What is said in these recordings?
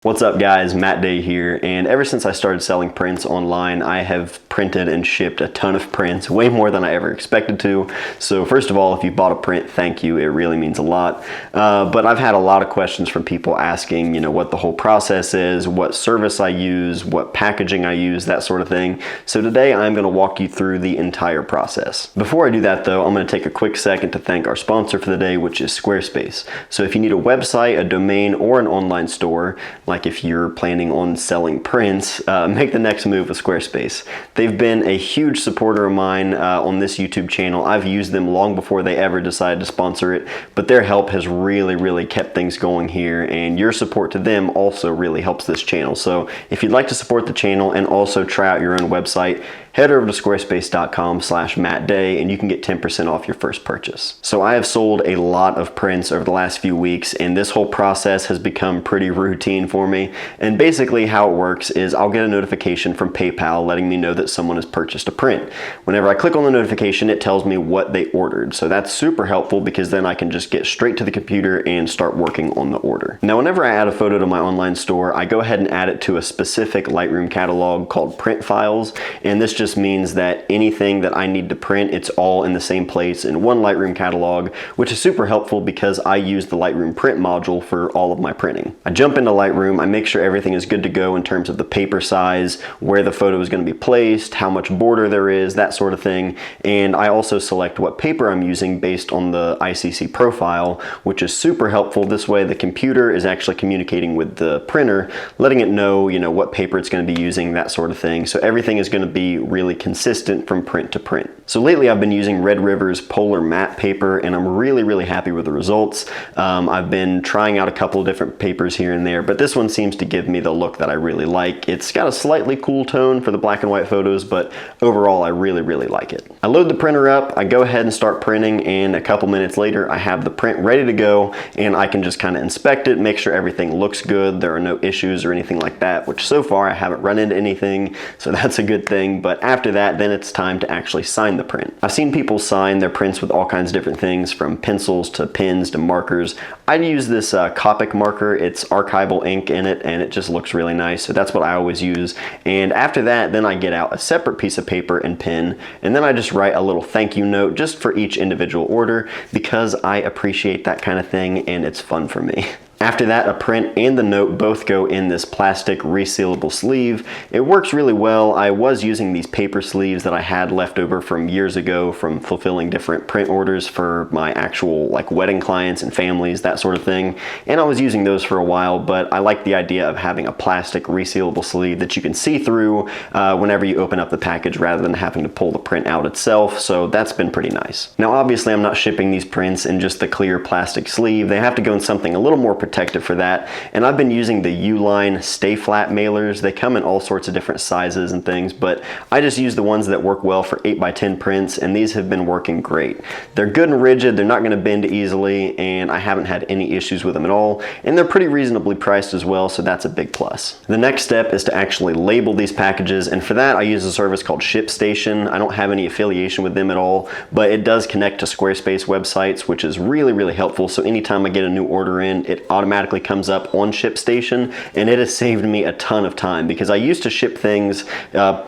What's up guys, Matt Day here, and ever since I started selling prints online, I have printed and shipped a ton of prints, way more than I ever expected to. So first of all, if you bought a print, thank you, it really means a lot. But I've had a lot of questions from people asking, what the whole process is, what service I use, what packaging I use, that sort of thing. So today I'm going to walk you through the entire process. Before I do that though, I'm going to take a quick second to thank our sponsor for the day, which is Squarespace. So if you need a website, a domain, or an online store, like if you're planning on selling prints, make the next move with Squarespace. They've been a huge supporter of mine on this YouTube channel. I've used them long before they ever decided to sponsor it, but their help has really kept things going here, and your support to them also really helps this channel. So if you'd like to support the channel and also try out your own website, head over to squarespace.com/mattday and you can get 10% off your first purchase. So I have sold a lot of prints over the last few weeks, and this whole process has become pretty routine for me. And basically how it works is I'll get a notification from PayPal letting me know that someone has purchased a print. Whenever I click on the notification, it tells me what they ordered. So that's super helpful because then I can just get straight to the computer and start working on the order. Now, whenever I add a photo to my online store, I go ahead and add it to a specific Lightroom catalog called print files, and this just means that anything that I need to print, it's all in the same place in one Lightroom catalog, which is super helpful because I use the Lightroom print module for all of my printing. I jump into Lightroom, I make sure everything is good to go in terms of the paper size, where the photo is going to be placed, how much border there is, that sort of thing, and I also select what paper I'm using based on the ICC profile, which is super helpful. This way the computer is actually communicating with the printer, letting it know, what paper it's going to be using, that sort of thing. So everything is going to be really consistent from print to print. So lately I've been using Red River's Polar Matte paper, and I'm really happy with the results. I've been trying out a couple of different papers here and there, but this one seems to give me the look that I really like. It's got a slightly cool tone for the black and white photos, but overall I really like it. I load the printer up, I go ahead and start printing, and a couple minutes later I have the print ready to go, and I can just kind of inspect it, make sure everything looks good, there are no issues or anything like that, which so far I haven't run into anything, so that's a good thing. But after that, then it's time to actually sign the print. I've seen people sign their prints with all kinds of different things, from pencils to pens to markers. I use this Copic marker. It's archival ink in it, and it just looks really nice, so that's what I always use. And after that, then I get out a separate piece of paper and pen, and then I just write a little thank you note just for each individual order, because I appreciate that kind of thing and it's fun for me. After that, a print and the note both go in this plastic resealable sleeve. It works really well. I was using these paper sleeves that I had left over from years ago from fulfilling different print orders for my actual wedding clients and families, that sort of thing. And I was using those for a while, but I like the idea of having a plastic resealable sleeve that you can see through whenever you open up the package rather than having to pull the print out itself. So that's been pretty nice. Now, obviously I'm not shipping these prints in just the clear plastic sleeve. They have to go in something a little more protective for that, and I've been using the Uline Stayflat mailers. They come in all sorts of different sizes and things, but I just use the ones that work well for 8x10 prints, and these have been working great. They're good and rigid, they're not going to bend easily, and I haven't had any issues with them at all, and they're pretty reasonably priced as well, so that's a big plus. The next step is to actually label these packages, and for that I use a service called ShipStation. I don't have any affiliation with them at all, but it does connect to Squarespace websites, which is really helpful. So anytime I get a new order in, it automatically comes up on ShipStation, and it has saved me a ton of time, because I used to ship things,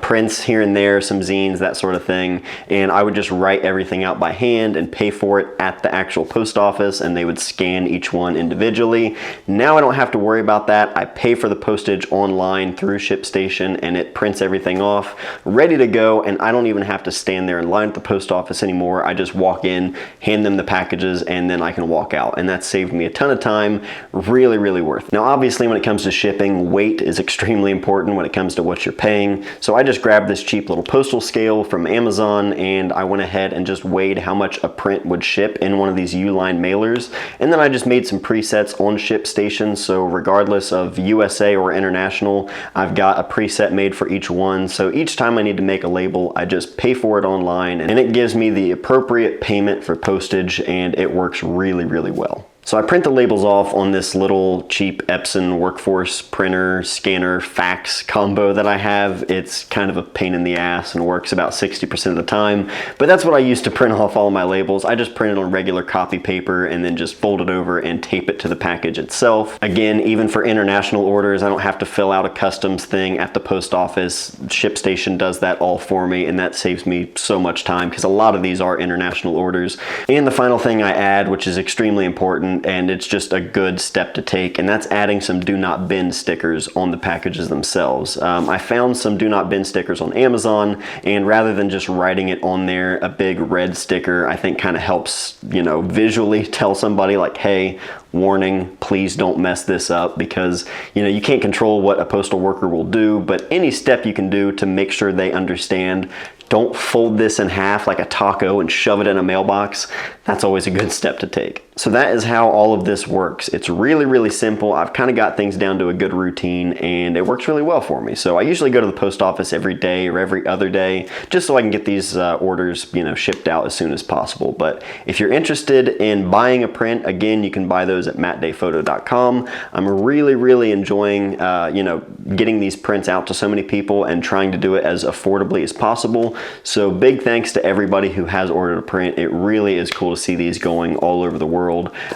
prints here and there, some zines, that sort of thing, and I would just write everything out by hand and pay for it at the actual post office, and they would scan each one individually. Now I don't have to worry about that. I pay for the postage online through ShipStation, and it prints everything off ready to go, and I don't even have to stand there in line at the post office anymore. I just walk in, hand them the packages, and then I can walk out, and that saved me a ton of time. Really worth it. Now obviously when it comes to shipping, weight is extremely important when it comes to what you're paying. So I just grabbed this cheap little postal scale from Amazon, and I went ahead and just weighed how much a print would ship in one of these Uline mailers. And then I just made some presets on ShipStation, so regardless of USA or international, I've got a preset made for each one. So each time I need to make a label, I just pay for it online, and it gives me the appropriate payment for postage, and it works really well. So I print the labels off on this little cheap Epson Workforce printer, scanner, fax combo that I have. It's kind of a pain in the ass and works about 60% of the time, but that's what I use to print off all my labels. I just print it on regular copy paper and then just fold it over and tape it to the package itself. Again, even for international orders, I don't have to fill out a customs thing at the post office. ShipStation does that all for me, and that saves me so much time because a lot of these are international orders. And the final thing I add, which is extremely important, and it's just a good step to take, and that's adding some do not bin stickers on the packages themselves. I found some do not bin stickers on Amazon, and rather than just writing it on there, a big red sticker I think kind of helps, you know, visually tell somebody like, hey, warning, please don't mess this up, because you know you can't control what a postal worker will do, but any step you can do to make sure they understand, don't fold this in half like a taco and shove it in a mailbox, that's always a good step to take. So that is how all of this works. It's really, really simple. I've kind of got things down to a good routine, and it works really well for me. So I usually go to the post office every day or every other day, just so I can get these orders, you know, shipped out as soon as possible. But if you're interested in buying a print, again, you can buy those at mattdayphoto.com. I'm really, really enjoying, you know, getting these prints out to so many people and trying to do it as affordably as possible. So big thanks to everybody who has ordered a print. It really is cool to see these going all over the world.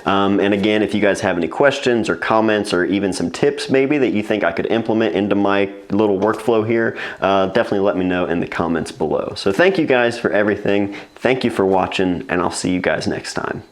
And again, if you guys have any questions or comments or even some tips maybe that you think I could implement into my little workflow here, definitely let me know in the comments below. So thank you guys for everything. Thank you for watching, and I'll see you guys next time.